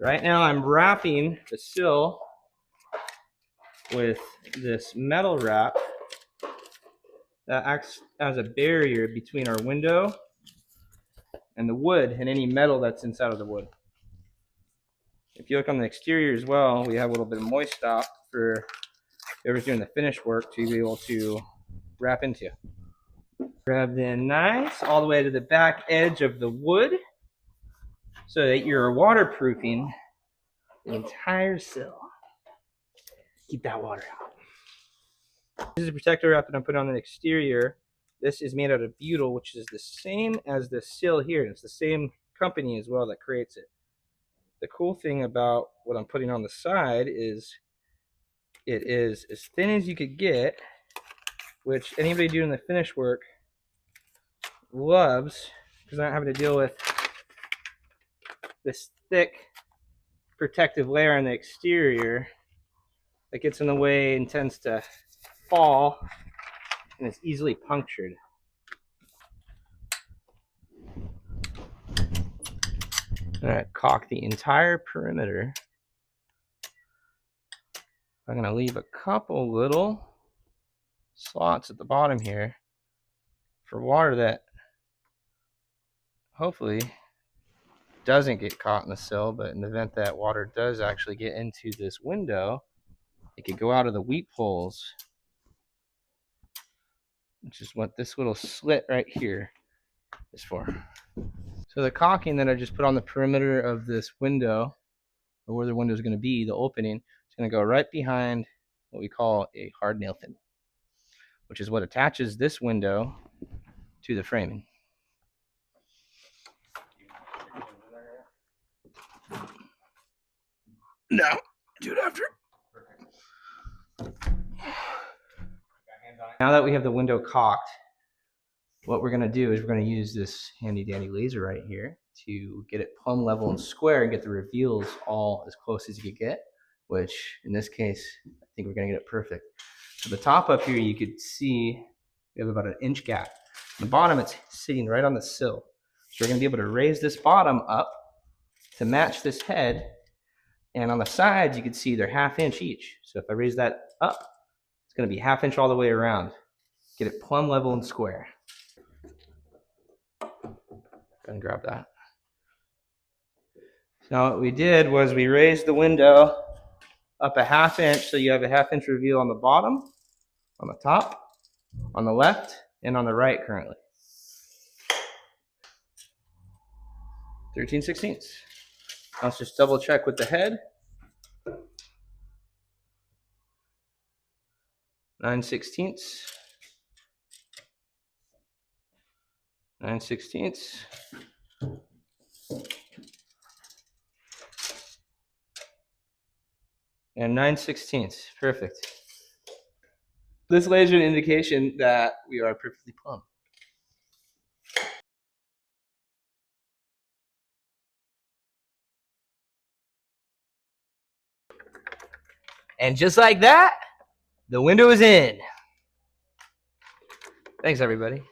Right now I'm wrapping the sill with this metal wrap that acts as a barrier between our window and the wood and any metal that's inside of the wood. If you look on the exterior as well, we have a little bit of moist stop for whoever's doing the finish work to be able to wrap into. Grabbed in nice all the way to the back edge of the wood so that you're waterproofing the entire sill. Keep that water out. This is a protector wrap that I'm putting on the exterior. This is made out of butyl, which is the same as the sill here. It's the same company as well that creates it. The cool thing about what I'm putting on the side is it is as thin as you could get, which anybody doing the finish work loves, because I'm not having to deal with this thick protective layer on the exterior that gets in the way and tends to fall and is easily punctured. I'm going to caulk the entire perimeter. I'm going to leave a couple little slots at the bottom here for water that hopefully doesn't get caught in the sill, but in the event that water does actually get into this window, it could go out of the weep holes, which is what this little slit right here is for. So the caulking that I just put on the perimeter of this window, or where the window is going to be, the opening, is going to go right behind what we call a hard nail fin, which is what attaches this window to the framing. No, do it after. Now that we have the window caulked, what we're going to do is we're going to use this handy dandy laser right here to get it plumb level and square and get the reveals all as close as you could get, which in this case, I think we're going to get it perfect. So the top up here, you could see we have about an inch gap. On the bottom, it's sitting right on the sill. So we're going to be able to raise this bottom up to match this head. And on the sides, you can see they're 1/2 inch each. So if I raise that up, it's going to be 1/2 inch all the way around. Get it plumb level and square. Go ahead and grab that. Now what we did was we raised the window up 1/2 inch, so you have a 1/2 inch reveal on the bottom, on the top, on the left, and on the right currently. 13/16. Let's just double check with the head. 9/16. 9/16. And 9/16. Perfect. This laser is an indication that we are perfectly plumb. And just like that, the window is in. Thanks, everybody.